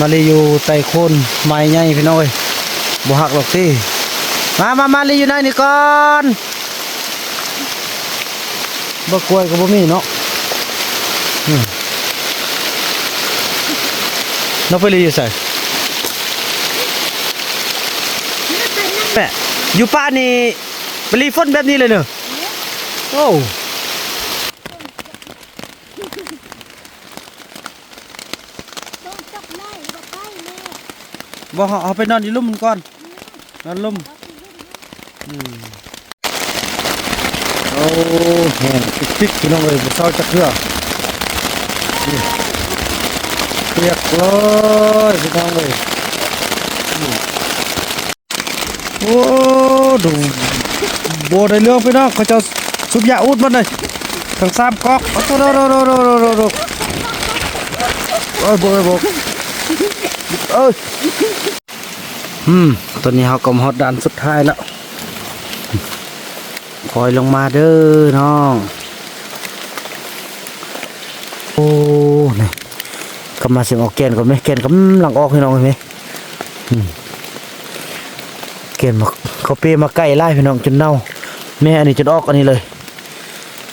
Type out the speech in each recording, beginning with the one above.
มาลีอยู่ใต้โคนไม้ใหญ่พี่น้อยบ่หักหรอกสิมาลีอยู่ไหนนี่ก่อนบ่กล้วยก็บ่มีเนาะน้องไปลีอยู่ใส่แม่อยู่ป่านี่ไปลีฝนแบบนี้เลยเนอะโอ้บ่เอาไปนอนอยู่ลุ่มก่อนนอนลุ่มโอ้แห้งปิ๊กพี่น้องเลยเศร้าจักเรือเปียกเลยพี่น้องเลยโอ้ดูโบได้เรื่องพี่น้องเขาจะสุบยาอุดมันเลยทั้ง3ก๊อกโอ้โหโอ้ยโบเอ้ยตอนนี้เขากำฮอดด่านสุดท้ายแล้วคอยลงมาเด้อน้องโอ้นี่กำมาเสียงออกแกนก่อนไหมแกนกำลังออกพี่น้องเห็นไหมแกนมาเขาเปมาใกล้ไล่พี่น้องจนเน่าแม่อันนี้จนออกอันนี้เลย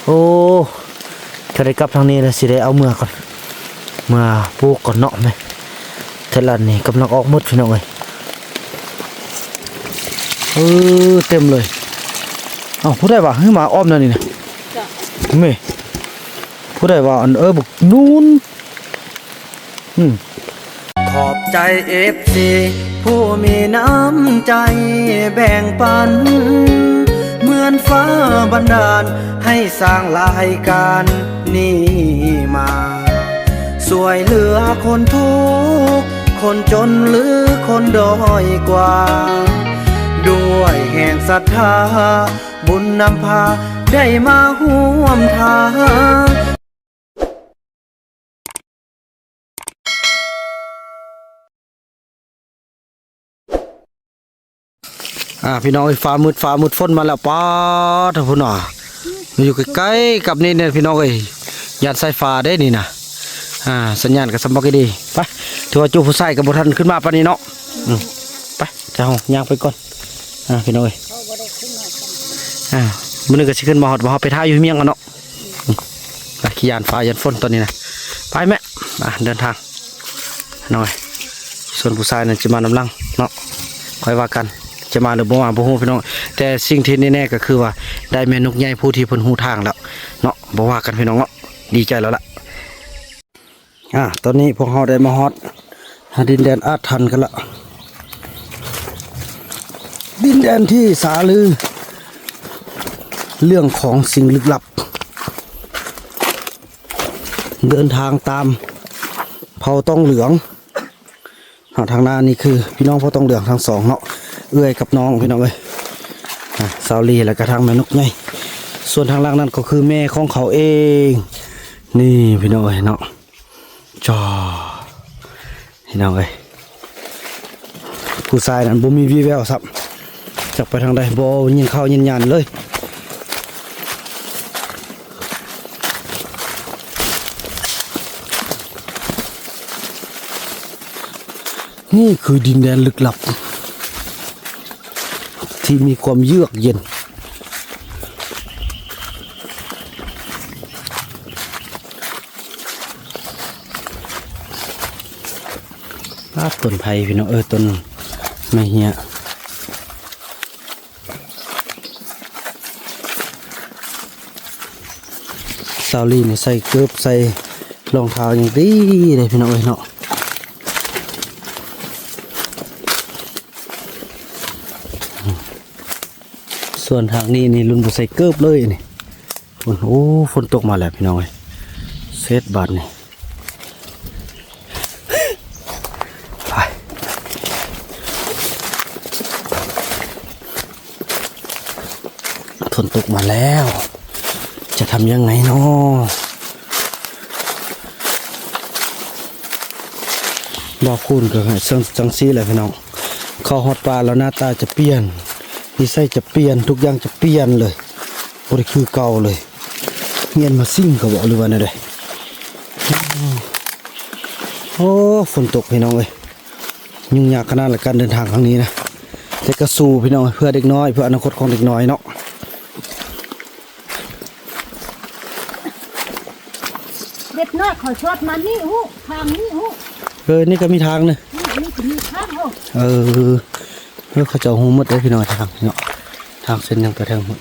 โอ้ถ้าได้กลับทางนี้แล้วสิได้เอาเมื่อก่อนเมื่อปลูกก่อนเนาะไหมเทลันนี่กำลังออกมุดพี่น้องเลยเต็มเลยผู้ใดว่าให้มาอ้อมนั่นนี่นะไม่ผู้ใดว่าบุกนู้นขอบใจFCผู้มีน้ำใจแบ่งปันเหมือนฟ้าบันดาลให้สร้างรายการนี้มาสวยเหลือคนทุกข์คนจนหรือคนด้อยกว่าด้วยแห่งศรัทธาบุญนำพาได้มาห่วมทางพี่น้องฟ้ามืดฝนมาแล้วป้าท่านผู้น่ะมาอยู่ใกล้ๆกับนี่เนี่ยพี่น้องยานสายฟ้าได้นี่นะสัญญาณกับสมบัติดีไปถือว่าจูผู้ใส่กับบุทันขึ้นมาปานนี้เนาะไปเจ้าย่างไปก่อนพี่น้องมื้อนึงก็สิขึ้นมาฮอดไปท่าอยู่เมียงกันเนาะไปขี่ยานฟ้ายานฝนตอนนี้นะไปแม่เดินทางหน่อยส่วนผู้ชายนั่นจะมานำลังเนาะคอยว่ากันจะมาหรือบ่มาบ่ฮู้พี่น้องแต่สิ่งที่แน่ๆก็คือว่าได้แม่นกใหญ่ผู้ที่เพิ่นฮู้ทางแล้วเนาะบ่ว่ากันพี่น้องเนาะดีใจแล้วล่ะตอนนี้พวกเราได้มาฮอดดินแดนอาถรรพ์กันละดินแดนที่สาลือเรื่องของสิ่งลึกลับเดินทางตามเผ่าต้องเหลืองทางหน้านี่คือพี่น้องเผ่าต้องเหลืองทั้งสองเนาะเอื้อยกับน้องพี่น้องสาวลีและกระทั่งแม่นกไงส่วนทางล่างนั่นก็คือแม่ของเขาเองนี่พี่น้องเนาะจอพี่น้องผู้ชายนั้นบ่มีวี่แววสับจักไปทางใดบ่ยิงเข้ายิงยันเลยนี่คือดินแดนลึกลับที่มีความเยือกเย็นต้นไผ่พี่น้องต้นไม้เหี้ยสาวลีเนี่ยใส่เกือบใส่รองเท้าอย่างดีเลยพี่น้องเนาะส่วนทางนี้นี่รุ่นบุใส่เกือบเลยนี่ฝนตกมาแล้วพี่น้องเซตบาทนี่ฝนตกมาแล้วจะทำยังไงเนาะบอกคุณก็ให้จังซี่แหละพี่น้องเข้าฮอดปลาแล้วหน้าตาจะเปลี่ยนนิสัยจะเปลี่ยนทุกอย่างจะเปลี่ยนเลยบ่ได้คือเก่าเลยเงียนมาซิ่งก็บอกหรือว่าไงเลยโอ้ฝนตกพี่น้อง ยุ่งยากขนาดการเดินทางครั้งนี้นะแต่ก็สู้พี่น้องเพื่อเด็กน้อยเพื่ออนาคตของเด็กน้อยเนาะเด็กน้อยขอชดมานี่ฮู้ทางนี่ฮู้นี่ก็มีทางเลยนี่ก็มีทางฮู้เขาจะหูหมดเลยพี่น้องทางเนาะทางเส้นยังไปทางหมด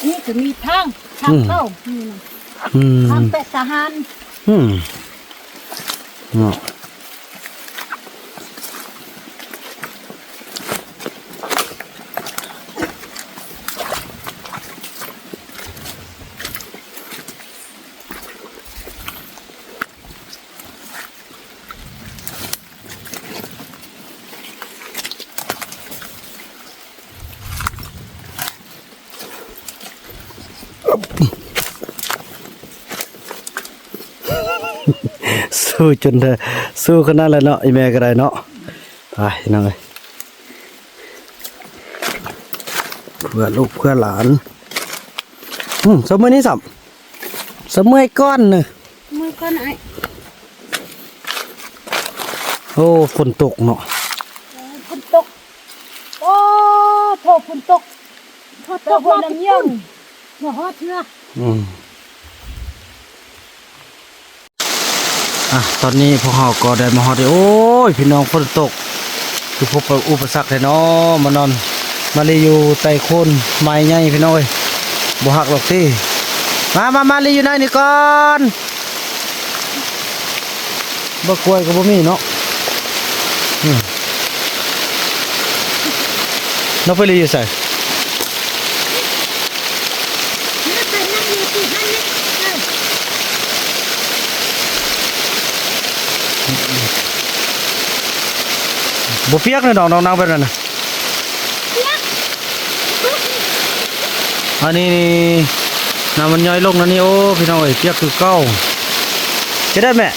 นี่ก็มีทางเข้าทางเป็ดทหารเนาะสู้จนสู้ขนาดแล้วเนาะไอแม่ก็ได้เนาะไปนั่งเลยเพื่อลูกเพื่อหลานสมัยนี้สมัยก้อนเนอะมือก้อนไอโอ้ฝนตกเนาะฝนตกโอ้โถฝนตกตกน้ำยังหัวฮอดเนื้อตอนนี้พวกเขาก็ได้มาฮอดโอ้ยพี่น้องฝนตกคือพบอุปสรรคเลยเนาะมานอนมาลีอยู่ใต้โคนไม้ใหญ่พี่น้องบ่หักหรอกที่มาลีอยู่ไหนนี่ก่อนบ่กล้วยก็บ่มีเนาะน้องไปลีอยู่ใส่บ่เปียกเลยน้องแบบนั้นนะอันนี้น้ำมันย่อยลงนะนี่โอ้พี่น้องเปียกคือเก้าจะได้แม่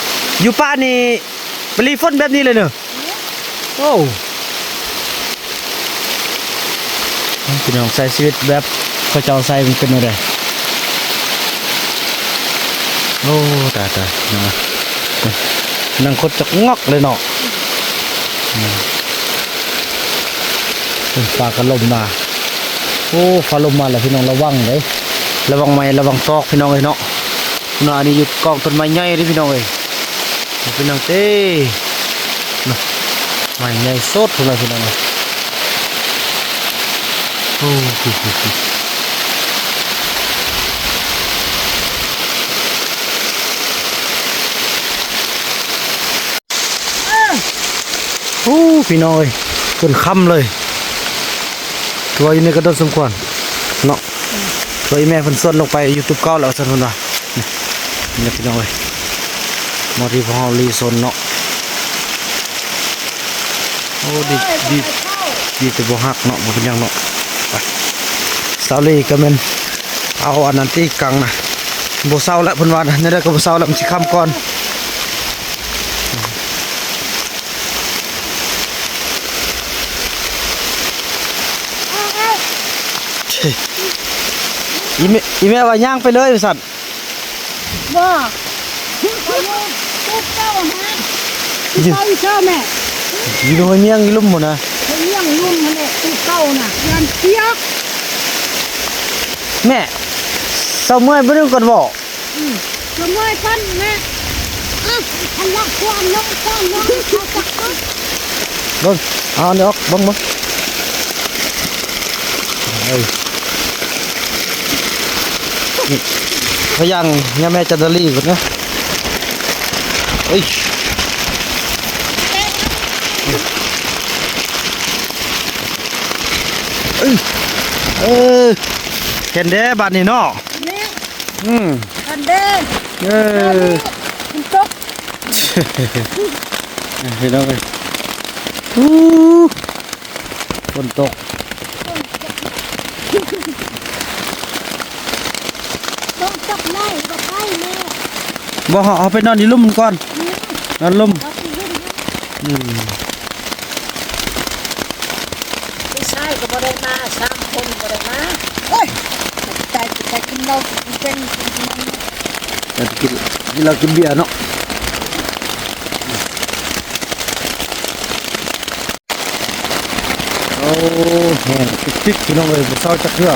อยู่ป่านี่ไปรีฝนแบบนี้เลยเนอะโอ้พี่น้องใช้ชีวิตแบบพระเจ้าใส่มันเป็นอะไรโอ้ตายนั่งคดจักงอกเลยเนาะฟ้าก็ลมมาโอ้ฟ้าลมมาแล้วพี่น้องระวังเลยระวังไม้ระวังตอกพี่น้องเลยเนาะน่านี่อยู่กองต้นไม้ใหญ่เลยพี่น้องเลยพี่น้องเต้ไม้ใหญ่สดเลยพี่น้องเลยโอ้โอ้พี่น้อยจนค่ำเลยตัวอยู่ในกระโดดสมควรเนาะตัวแม่เพิ่นส่วนลงไปยูทูบเก่าแล้วสั่นเพิ่นว่านี่พี่น้อยมาที่พอรีโซนเนาะโอ้ดีแต่บ่ฮักเนาะบ่เป็นหยังเนาะไปสาวลีก็แม่นเอาอันนั้นที่กังนะบ่เซาแล้วเพิ่นว่านี่ได้ก็บ่เซาแล้วมันสิค่ำก่อนอีแม่ว่าย่างไปเลยสัตว์บ่ไปเลยตุ๊กเจ้าฮะไปเจ้าแม่อยู่ตรงเมียงอีลุ่มหมดนะเมียงลุ่มนั่นแหละตุ๊กเจ้าน่ะยันเปียกแม่เศร้าเมื่อยไม่ต้องกดบอกเศร้าเมื่อยพันแม่ทะเลาะความน้องความน้องเขาจักรบึ้งเอาเดี๋ยวบึ้งพยังเนี่ยแม่จันทรีก่อนนะเอ้ยเห็นเด้บ้านนี่เนาะอันเด้คุณตกเห็นแล้วไหมฝนตกบ่เอาไปนอนในลุ่มก่อนนอนลุ่มไม่ใช่ก็บ่ได้มา3 คนบ่ได้มาโอ้ยแต่กินเราเป็นแต่กินเรากินเบียร์เนาะ โอ้แห้งติ๊กพี่น้องเลยบ่เศร้าจักเทื่อ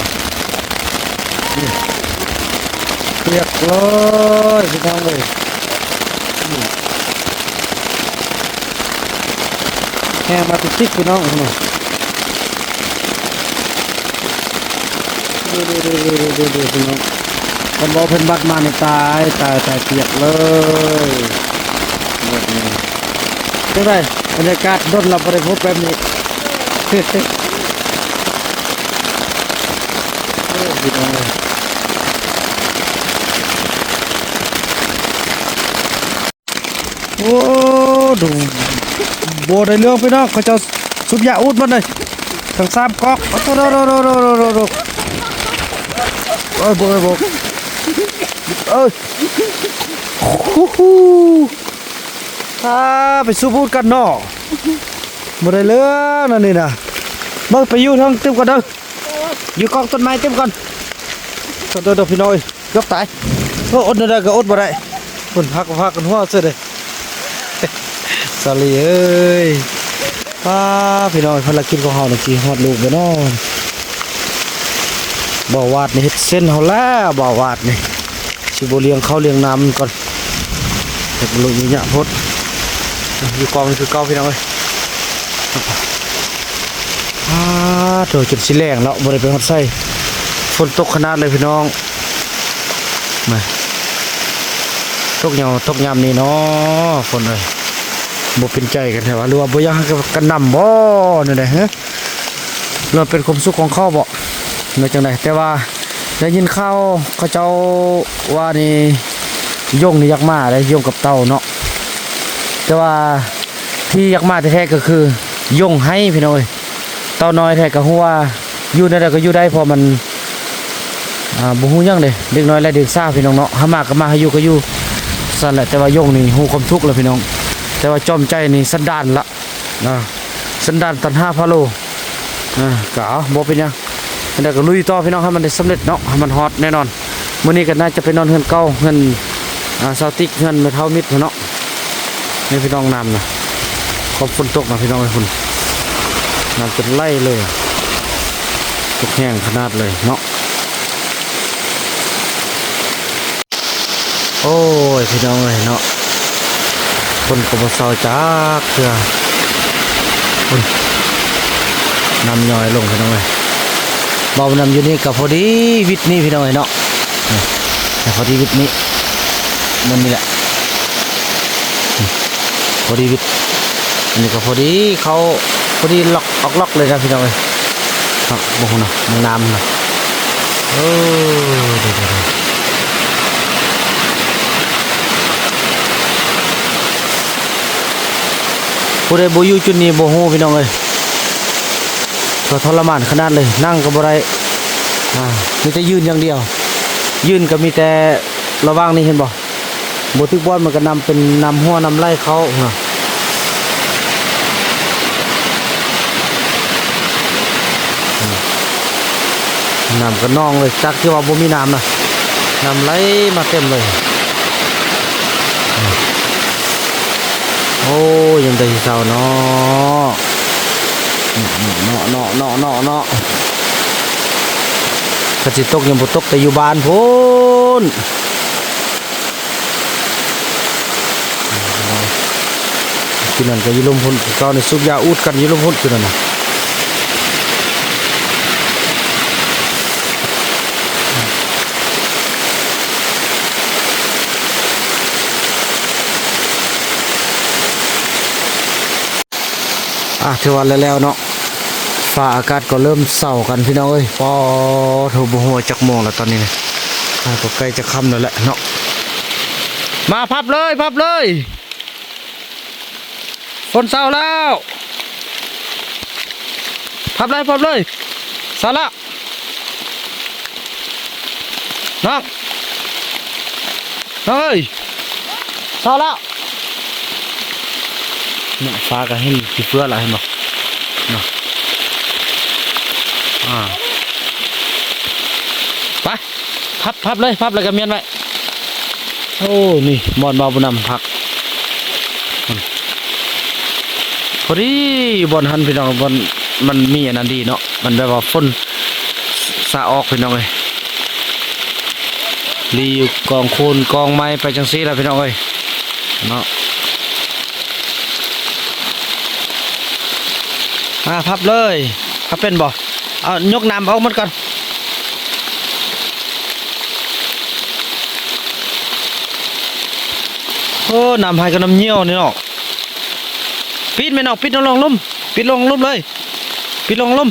นี่เปียกเลยพี่น้องเลยนี่แห้งมาติ๊กพี่น้องนี่ดูพี่น้องคนบอกเพิ่นบัดมาในตายเปียกเลยนี่จังไดบรรยากาศดนเราบ่ได้พบแบบนี้ พี่น้องเลยโอ้ดูโบได้เรื่องพี่น้องเขาจะสุบยาอุดมันเลยทั้ง3ก๊อกโอ้โหโอ้ยโบยโบเอ้ยไปสุบอุดกันเนาะโบได้เรื่องนั่นนี่นะเบิ่งไปอยู่ทางเต็มก่อนเด้ออยู่กองต้นไม้เต็มก่อนเด้อพี่น้องยกตายโอ้อดได้ก็อดบ่ได้คนพักกันหัวเสียเลยสาลีเอ้ยป้าพี่น้องภารกิจของเฮานี่สิฮอดลูกบ่น้อบ่าวาดนี่เฮ็ดเส้นเฮาแล้วบ่าวาดนี่สิบ่เลี้ยงข้าวเลี้ยงน้ำก่อนเฮ็ดลูกนี่ยะพดอยู่กองนี่คือเก่าพี่น้องเอ้ยโถจนสิแรงแล้วบ่ได้ไปฮอดไส้ฝนตกขนาดเลยพี่น้องมาตกยามนี้เนาะฝนเลยบ่เป็นใจกันแท้ว่าหรือว่าบ่อยากให้กันนำบ่นั่นแหละฮะเราเป็นความสุขของเขาบ่ในจังได๋แต่ว่าได้ยินข่าวเขาเจ้าว่านี่ยงนี่อยากมาได้ยงกับเต่าเนาะแต่ว่าที่อยากมาแท้ๆก็คือยงให้พี่น้องเอ้ยเต่าน้อยแท้ก็ฮู้ว่าอยู่นั่นก็อยู่ได้เพราะมันบ่ฮู้หยังเด้เด็กน้อยและเด็กซ่าพี่น้องเนาะหามาก็มาให้อยู่ก็อยู่สั่นแหละแต่ว่ายงนี่ฮู้ความทุกข์แล้วพี่น้องแต่ว่าจอมใจนี่สันดานละสันดานตัน5พะโลก็เอาบ่เป็นหยังอันนั้นก็ลุยต่อพี่น้องให้มันได้สำเร็จเนาะให้มันฮอตแน่นอนมื้อนี้ก็น่าจะไปนอนเฮือนเก่าเฮือนซาวติกเฮือนแม่เฒ่ามิตรเนาะนี่พี่น้องน้ำนะขอบฝนตกนะพี่น้องไอ้คุณน้ำจนไล่เลยตกแห้งขนาดเลยเนาะโอ้ยพี่น้องเลยเนาะคนก็บ่เศร้าจักเทื่อน้ำย่อยลงพี่น้องเลยเบาน้ำอยู่นี่กับพอดีวิทย์นี่พี่น้องเลยเนาะแต่พอดีวิทย์นี่มันนี่แหละพอดีวิทย์อันนี้ก็พอดีเขาพอดีล็อกเลยนะพี่น้องเลยบ่ฮู้นะมันน้ำนะเดี๋ยวผู้ใดบ่อยู่จุดนี้บ่ฮู้พี่น้องเอ้ยก็ทรมานขนาดเลยนั่งก็บ่ได้มีแต่ยืนอย่างเดียวยืนก็มีแต่ระวังนี่เห็นบ่บ่ทึกบอลมันก็นำเป็นนำหัวนำไล่เขาน้ำก็นองเลยจากที่ว่าบ่มีน้ำนะน้ำไหลมาเต็มเลยโอ้ยังได้เศร้าเนาะก็สิตกยังบ่ตกแต่อยู่บ้านพุ่นกินนั่นก็อยู่ลมพุ่นก็ในสุกยาอูดกันอยู่ลมพุ่นคือนั่นน่ะถือว่าแล้วเนาะฟ้าอากาศก็เริ่มเศร้ากันพี่น้องเอ้ยพอโทรบ่ฮู้จักโมงแล้วตอนนี้นะก็ใกล้จะค่ำแล้วแหละเนาะมาพับเลยฝนเศร้าแล้วพับเลยเศร้าแล้วน้องเอ้ยเศร้าแล้วเนี่ยฟ้าก็เห็นที่เฟื่อแล้วเห็นบ่เนาะไปพับเลยก็เมียนไว้โอ้นี่บอลบาบุนำพักพอดีบอลหันพี่น้องบอล มันมีอันนั้นดีเนาะมันแบบว่าฝนสะออกพี่น้องเอ้ยรีอยู่กองโคนกองไม้ไปจังซี่ล่ะพี่น้องเอ้ยเนาะพับเลยพับเป็นบ่เอายกน้ำออกหมดก่อนโอ้น้ำให้กับน้ำเงี้ยวนี่เนาะปิดไม่นอกปิดลงลุ่มปิดลงลุ่มเลยปิดลงลุ่ม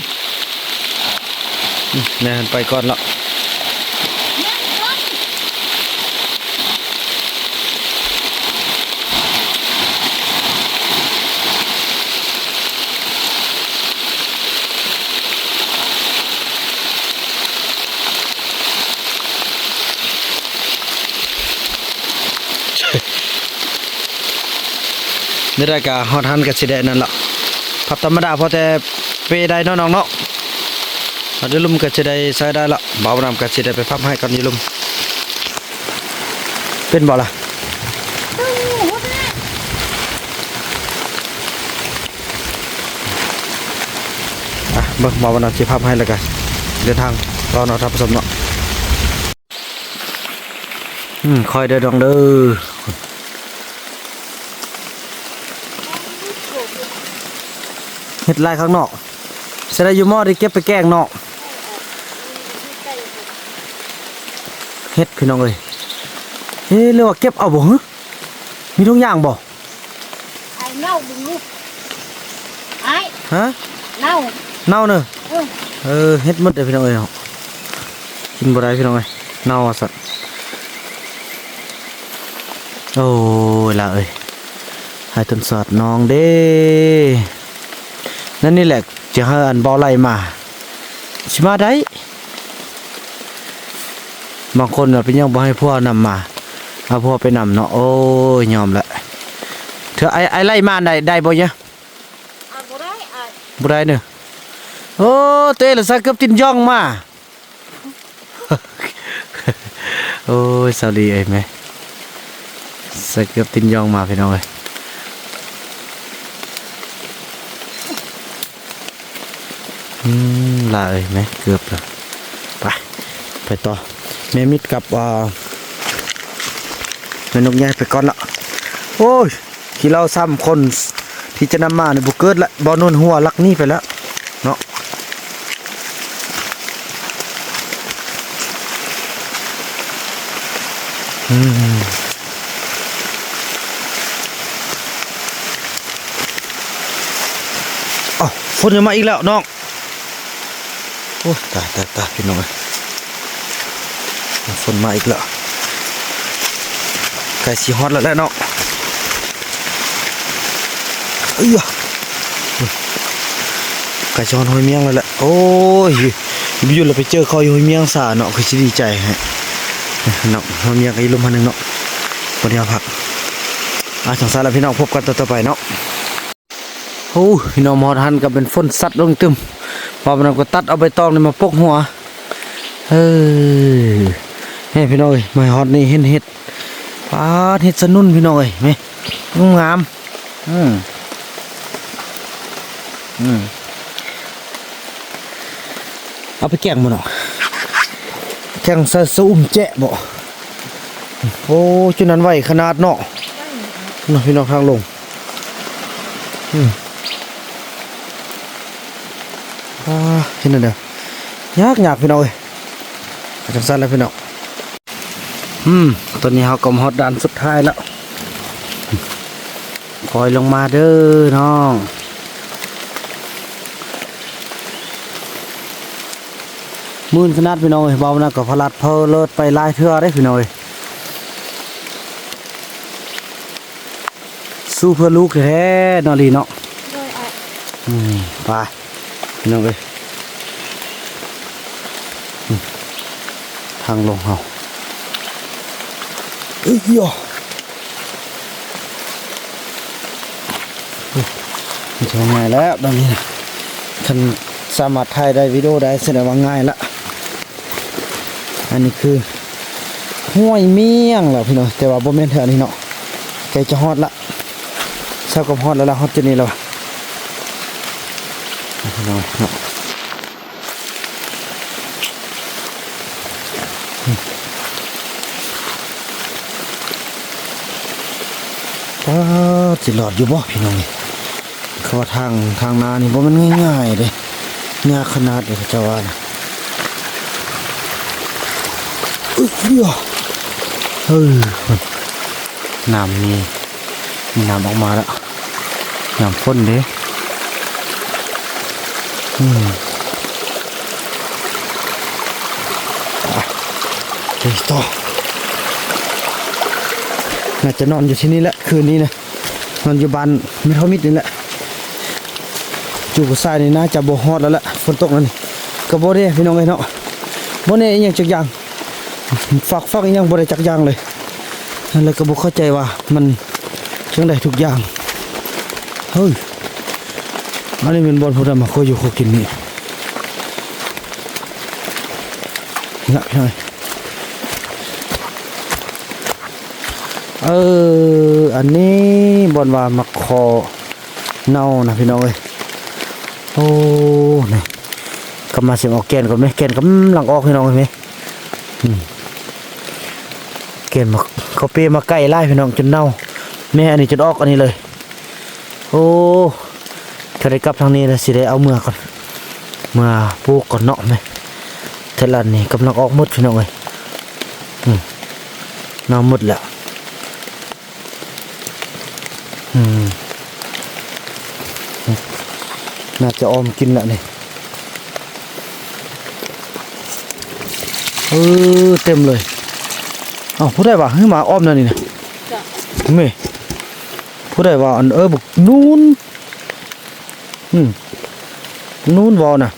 แม่ไปก่อนละนี่ได้กะฮอดฮันกับสิแดนั่นละพับธรรมดาพอแต่เปได้เนาะน้องเนาะเอาได้ลุ่มกับสิได้ใช้ได้ละเบาน้ำกับสิได้ไปพับให้กันนี่ลุ่มเป็นบ่ล่ะเบิ่งเบาน้ำสิพับให้แล้วกันเดินทางรอเนาะท่านผู้ชมเนาะคอยเดินดองเด้อเฮ็ดลายข้างนอกเสร็จแล้วอยู่หม้อที่เก็บไปแกงนอกเฮ็ดพี่น้องเอ้ยเรียกว่าเก็บเอาบ่ฮะมีทุกอย่างบ่ไอ้เน่าบึงลูกไอ้ฮะเน่าเน่าเนอะเฮ็ดหมดเลยพี่น้องเอ้ยกินบ่ได้พี่น้องเอ้ยเน่าสัตว์โอ้ยล่ะเอ้ยให้ต้นสอดน้องเด้นั่นนี่แหละจะให้อันบ่อไหลมาชิมาได้บางคนเป็นยังบ่ให้พวกนำมาเอาพวกไปนำเนาะโอ้ยยอมละเธอไอไล่มาได้บ่เนี่ยบ่ได้บ่ได้เนอะโอ้เตะละซะเกือบตินย่องมาโอ้ยสาลีเอ้ยแม่ซะเกือบตินย่องมาพี่น้องเอ้ยลาเอ้ยแม่เกือบแล้วไปต่อแม่มิดกับแม่นกใหญ่ไปก่อนละโอ้ยที่เราซ้ำคนที่จะนำมาในบุกเกิดละบอลนนหัวลักนี่ไปแล้วเนาะอ๋อฝนจะมาอีกแล้วน้องโอ้ตายพี่น้องฝนมาอีกแล้วไก่สีฮอตแล้วเนาะเอ้ยไก่ชอนหอยเมียงแล้วแหละโอ้ยอยู่เราไปเจอเขาอยู่หอยเมียงสาเนาะคือจะดีใจฮะเนาะหอยเมียงไอ้ลมพันหนึ่งเนาะวันนี้ผักจังสารแล้วพี่น้องพบกันต่อไปเนาะโอ้พี่น้องมอทันกับเป็นฝนสัตว์ลงตึมพอมันก็ตัดเอาใบตองนี่มาปกหัวให้พี่น้องมาฮอตนี่เห็นเห็ดปลาเห็ดสนุ่นพี่น้องไหมงามเอาไปแกงมันเนาะแกงใส่ซุ้มแจะบ่โอ้จุดนั้นไหวขนาดเนาะพี่น้องทางลงเห็นนั่นเด้อยากพี่น้องจังสั้นแล้วพี่น้องตอนนี้เขากำฮอดด้านสุดท้ายแล้วคอยลงมาเด้อน้องมื่นขนาดพี่น้องเบานะกับพลัดเพลเลิศไปลายเทือได้พี่น้องสู้เพื่อลูกแท้นอรีเนาะไปพี่น้องทางลงเขามันจะง่ายแล้วตอนนี้นะท่านสามารถถ่ายได้วิดีโอได้แสดงว่าง่ายละอันนี้คือห้วยเมี่ยงแล้วพี่น้องแต่ว่าบ่แม่นแถวนี้เนาะใกล้จะฮอดละเช้ากับฮอดแล้วฮอดจุดนี้แล้ว หน่อยเนาะป้าสิหลอดอยู่บ่พี่น้องนี่เขาว่าทางนานี่บ่มันง่ายๆเด้ยากขนาดเด้เจ้าว่านะน้ำมีน้ำออกมาแล้วน้ำพ่นเด้ไปต่อน่าจะนอนอยู่ที่นี่แหละคืนนี้นะนอนอยู่บ้านไม่เท่ามิดนี่แหละจูบซ้ายนี่น่าจะบ่ฮอดแล้วแหละฝนตกแล้วนี่ก็บ่ได้พี่น้องเอ้ยเนาะบ่ได้อีหยังจักอย่างฟักอีหยังบ่ได้จักอย่างเลยนั่นเลยก็บ่เข้าใจว่ามันจังได๋ทุกอย่างเฮ้ยอันนี้เป็นบ่อนผู้ใดมาขออยู่ขอกินนี่นะพี่น้อยอันนี้บ่อนว่ามาขอเน่านะพี่น้องเอ้ยโอ้นี่กำมาเสียงออกแกนก่อนไหมแกนกำลังออกพี่น้องเห็นไหมแกนมาเขาเปมาใกล้ไล่พี่น้องจนเน่าแม่อันนี้จนออกอันนี้เลยโอ้ถ้าได้กลับทางนี้แล้วสิได้เอาเมื่อก่อนเมื่อปลูกก่อนเนาะไหมเทลันนี่กำลังออกหมดพี่น้องเลยเน่าหมดแล้วน่าจะออมกินละนี่เต็มเลยอ้าวผู้ใดว่าให้มาอ้อมนั่นนี่นะเมย์ผู้ใดว่าอันบุกนูนนูนวอน่ะ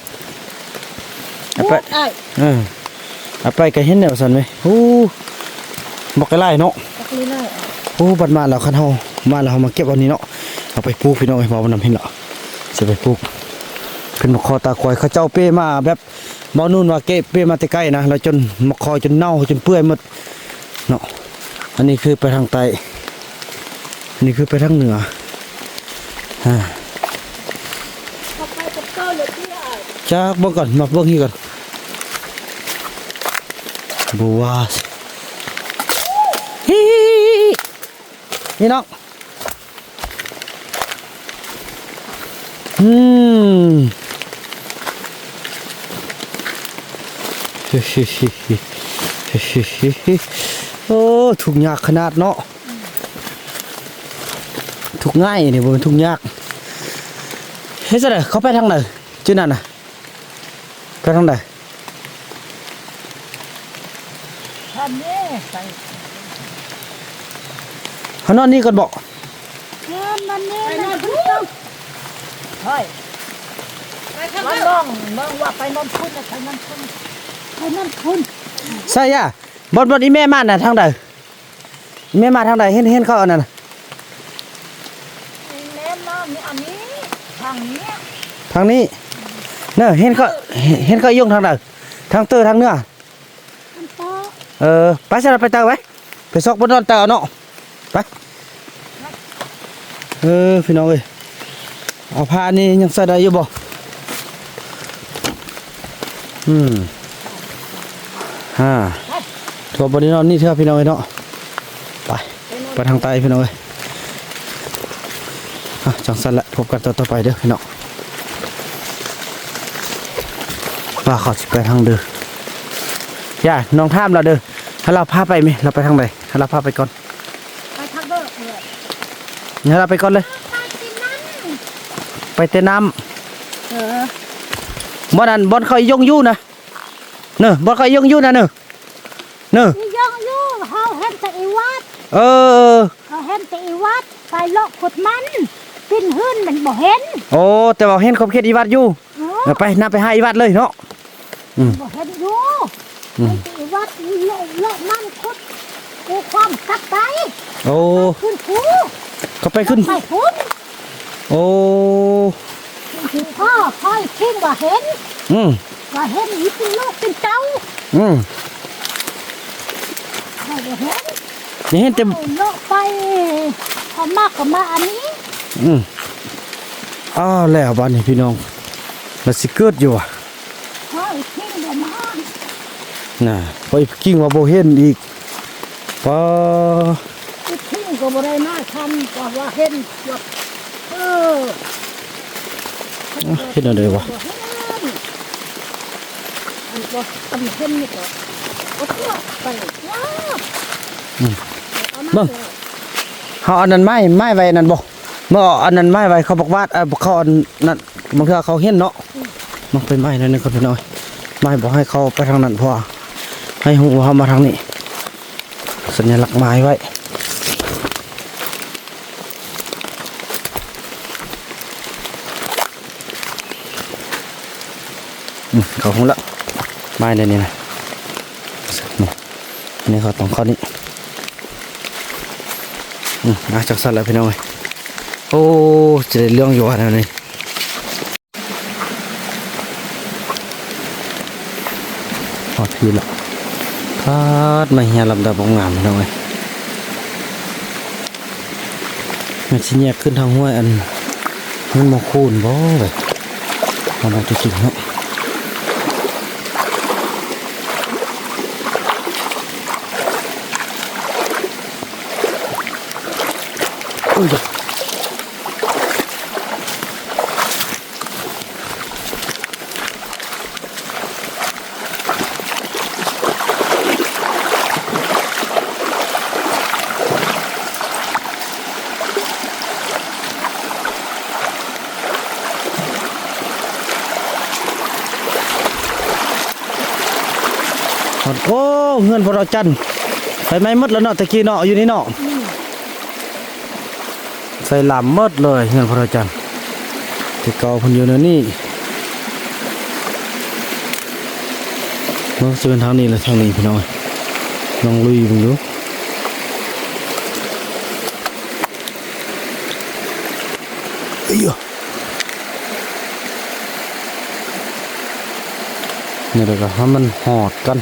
ไปไปก็เห็นแนวสันไหมบอกไกลไล่เนาะบัดมาแล้วคันเฮามาแล้วเฮามาเก็บอันนี้เนาะเอาไปปลูกพี่น้องไอ้บ่าวนำเห็นเหรอจะไปปลูกเป็นมะคอตาควายเขาเจ้าเป้มาแบบบ่นู่นว่าเก็บเป้มาแต่ใกล้นะแล้วจนมะคอจนเน่าจนเปื่อยหมดเนาะอันนี้คือไปทางใต้อันนี้คือไปทางเหนือจากเบิ่งก่อนมาเบิ่งนี่ก่อนบัวนี่น้องโอ้ถูกยากขนาดเนาะถูกง่ายนี่บ่เป็นถูกยากเฮ้ยซะเด้อเขาไปทางไหนชื่อนั่นน่ะไปทางไหนท่านนี่เขานอนนี่กันบ่มันนี่ไปนอนพุ่งเฮ้ยมันน้องว่าไปนอนพุ่งไปนอนพุ่งใช่ย่ะบดอีแม่มาน่ะทางใดอีแม่มาทางใดเห็นเขาอันนั้นแม่น้องนี่อันนี้ทางนี้เนอะเห็นเขายุ่งทางใดทางเตอทางเนื้อไปซะไปเตาไว้ไปซอกบนนอนเตาเนาะไปพี่น้องเอ้ยเอาผ้านี่ยังใส่ได้อยู่บ่ตัวบนนี้นอนนี่เถอะพี่น้องเอ้ยเนาะไปทางใต้พี่น้องเอ้ยจังสั่นละพบกันต่อไปเด้อพี่น้องว่าเขาสิไปทางเด้อย่าน้องท่ามเราเด้อให้เราพาไปไหมเราไปทางไหนให้เราพาไปก่อนไปทางเด้อให้เราไปก่อนเลยไปเตะน้ำบ่นั่นบ่เขายงยู่นะเนอะบ่เขายงยู่นะเนอะยงยู่เฮาเห็นแต่อีวัดเฮาเห็นแต่อีวัดไปเลาะขุดมันปิ้นหื้นมันบ่เห็นโอ้แต่ว่าเห็นขอบเขตอีวัดอยู่ไปนับไปหาอีวัดเลยเนาะบ่เห็นอยู่อีวัดเลาะมันขุดกูความกัดไปโอ้ขึ้นภูเขาไปขึ้นโอ้พ่อคิดว่าเห็นว่าเห็นอีเป็นลูกเป็นเจ้าว่าเห็นนี่เห็นเต็มโลกไปพอมากกับมาอันนี้แล้วบ้านนี้พี่น้อง มันสิเกิดอยู่อ่ะ เฮ้ยทิ้งบ่มา น่ะไปกิ้งว่าบ่เห็นอีกปอ ทิ้งก็บ่ได้น่าทำก็ว่าเห็นว่าเออ เห็นอะไรวะ บ่เห็นอันบ่อันเห็นนี่ก็โอ้โหไปว้าเอามาเลย เฮาอันนั้นไม้ไว้นั่นบ่เมื่ออันนั้นไม้ไว้เขาบอกว่าเขาอันนั้นบางเทื่อเขาเห็นเนาะมันเป็นไม้นั่นนี่ก็พี่น้อยไม้บ่ให้เขาไปทางนั้นเพราะว่าให้ฮู้ว่าเฮามาทางนี้สัญลักษณ์ไม้ไว้เขาฮู้ละไม้นั่นนี่นะนี่อันนี้เขาต้องเข้านี่จากสัตว์แล้วพี่น้องโอ้จะได้เรื่องอยู่อะไรนี่พอทีละพาดมาเฮียลำดับงามพี่น้องมันชิ้นแยกขึ้นทางห้วยอันมันมาคูนบ่แบบมันจะกินเนาะอุ้ยโอ้เงินพอเราจันไปไม่หมดแล้วเนาะตะกี้เนาะอยู่นี่เนาะใส่ลำหมดเลยเงินพอเราจันที่เก่าพันอยู่ในนี่มันจะเป็นทางนี้และทางนี้พี่น้องลองลุยมึงดูเอ้ยนี่เดี๋ยวก็ให้มันหอดกัน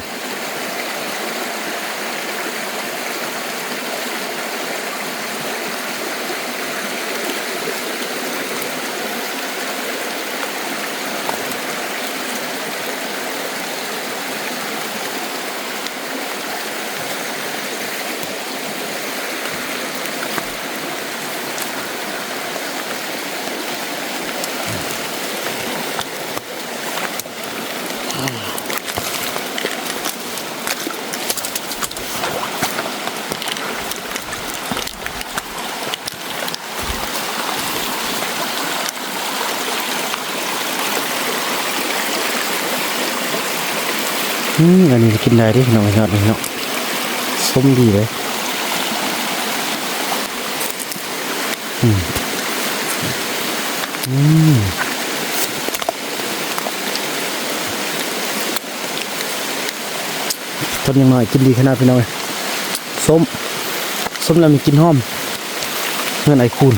อันนี้กินได้ดิพี่น้องยอดเลยเนาะส้มดีเลยต้นยังน้อยกินดีขนาดพี่น้องส้มแล้วมีกลิ่นหอมเงื่อนไอคูน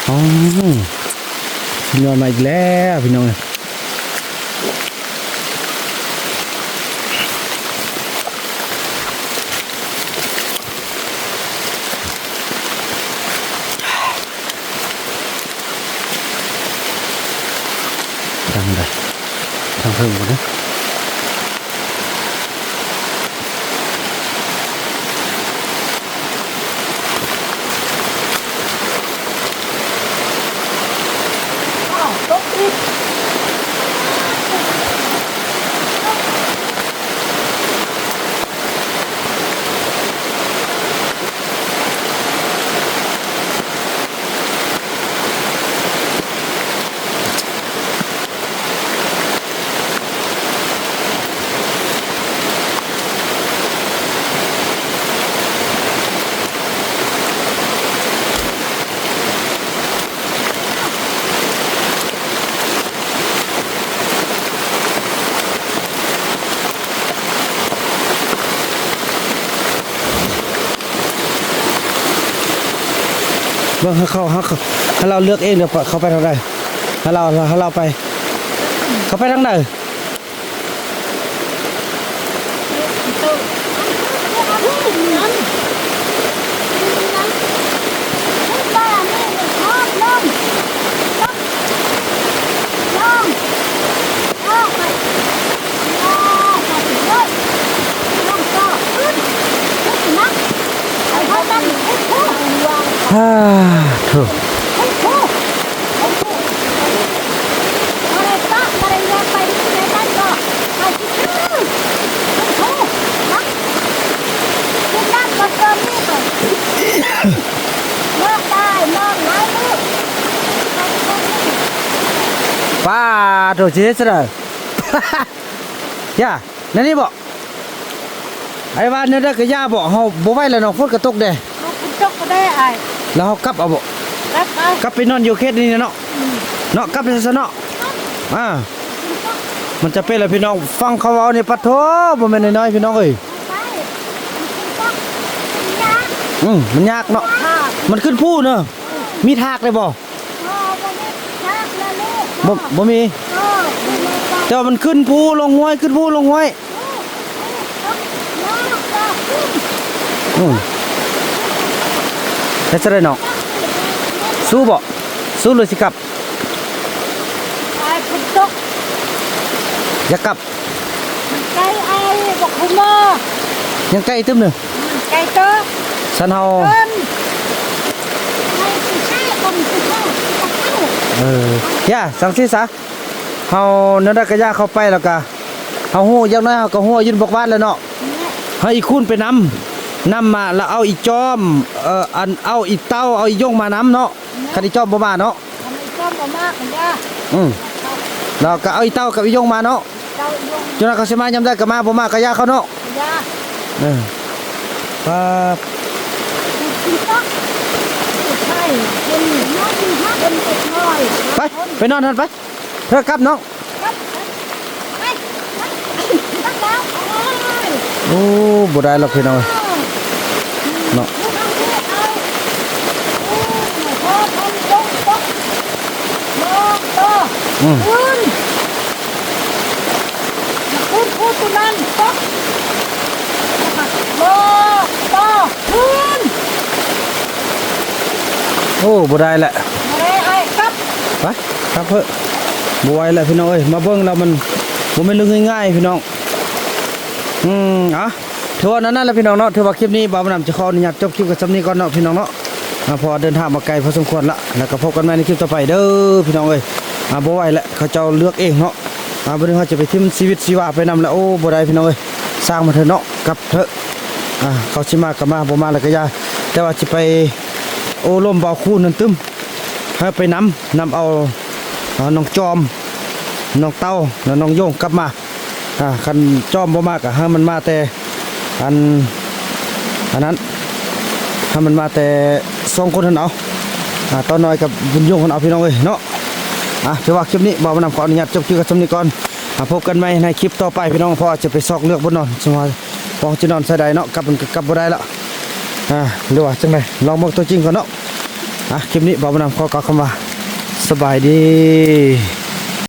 อ๋อยอดมาอีกแล้วพี่น้องทางใดทางเพิ่มหมดนะตกอีก ว่าให้เราเลือกเองเดี๋ยวเขาไปทางใดให้เราไปเขาไปทางไหน ฮ่าโถ โอ้โหโอ้โหอะไรปะอะไรยังไปที่ไหนบ้างก็ไปที่ชื่อโอ้โหนะคุณนั่นก็เจอนี่ก่อนมองได้มองไหนลูก ป้าโถเจ๊ซะเลย ย่านั่นนี่บอกไอ้บ้านเนี่ยได้ก็ย่าบอกเฮาบ่ไหวแล้วเนาะฝนก็ตกเด้ ลูกคุณจกก็ได้ไอ้ แล้วเฮากลับเอาบ่ รับเอา กลับไปนอนอยู่เขตนี้เนาะเนาะกลับไปซะเนาะมันจะเป็นอะไรพี่น้องฟังเขาเว้านี่ปะโถบ่แม่นน้อยๆพี่น้องเอ้ย ไปคุณจกยา มันยากเนาะ ค่ะ มันขึ้นภูเนาะมีทากเลยบ่ วันนี้ยากนะลูก บ่มี ดูแลก่อน แต่ว่ามันขึ้นภูลงห้วยขึ้นภูลงห้วยแต่จะได้เนาะสู้บ่สู้เลยสิกลับ ไอ้คุณจก อย่ากลับ ไก่ไอ้บอกคุณมา ยังใกล้ตึ้มหนึง ไก่เตอ สันเฮา เอิ้นไอ้ผู้ชายคนผู้ชายผู้ชาย ย่าสังสิซะเฮานั่นได้ก็ย่าเข้าไปแล้วก็เฮาฮู้อย่างน้อยเฮาก็ฮู้ยืนบอกบ้านแล้วเนาะเฮาอีคุณไปนำมาแล้วเอาอีจอมอันเอาอีเต้าเอาอียงมานำเนาะคันอีจอมบ่มาเนาะ ทำไมชอบมากมันยา แล้วก็เอาอีเต้ากับอียงมาเนาะ เจ้าลง จนนั้นเขาสิมายามได้ก็มาบ่มาก็ย่าเขาเนาะ ยา ครับ คุณจกผู้ชายเป็นน้องเป็นเด็กน้อย ไปนอนทันไปเธอกลับน้อง ไปตั้งแล้วโอ้ย โอ้บ่ได้หรอกพี่น้องเนาะ คุณตุนันป๊อกต่อคุณ โอ้บ่ได้แหละ ไอ้ครับ ไปครับเพิ่นบ่ไหวแล้วพี่น้องเอ้ยมาเบิ่งแล้วมันบ่แม่นเรื่องง่ายๆพี่น้องถือว่านั้นแหละพี่น้องเนาะถือว่าคลิปนี้บ่าวบ่นำจะขออนุญาตจบคลิปกับซำนี้ก่อนเนาะพี่น้องเนาะพอเดินทางมาไกลพอสมควรละแล้วก็พบกันใหม่ในคลิปต่อไปเด้อพี่น้องเอ้ยบ่ไหวแล้วเขาเจ้าเลือกเองเนาะบ่ได้ว่าจะไปทิ่มชีวิตชีวาไปนำแล้วโอ้บ่ได้พี่น้องเอ้ยสร้างมาเถอะเนาะกลับเถอะเขาสิมาก็มาบ่มาแล้วก็อย่าแต่ว่าสิไปโอ้ลมบ่าวคู่นั่นตึมให้ไปนำเอาน้องจอมน้องเต้าแล้วน้องโยงกลับมาคันจอมบ่มาก็ให้มันมาแต่อันนั้นให้มันมาแต่2คนเท่านั้นเอาตอนน้อยกับบุญโยงคนเอาพี่น้องเอ้ยเนาะถือว่าคลิปนี้บ่าวบ่นำขออนุญาตจบคลิปกับซำนี้ก่อนพบกันใหม่ในคลิปต่อไปพี่น้องพอจะไปซอกเลือกบนนอนสมว่าพอจะนอนใส่ใดเนาะกลับมันก็กลับบ่ได้ละหรือว่าจังไดลองเบิ่งตัวจริงก่อนเนาะคลิปนี้บ่าวบ่นำขอกล่าวคำว่าสบายดี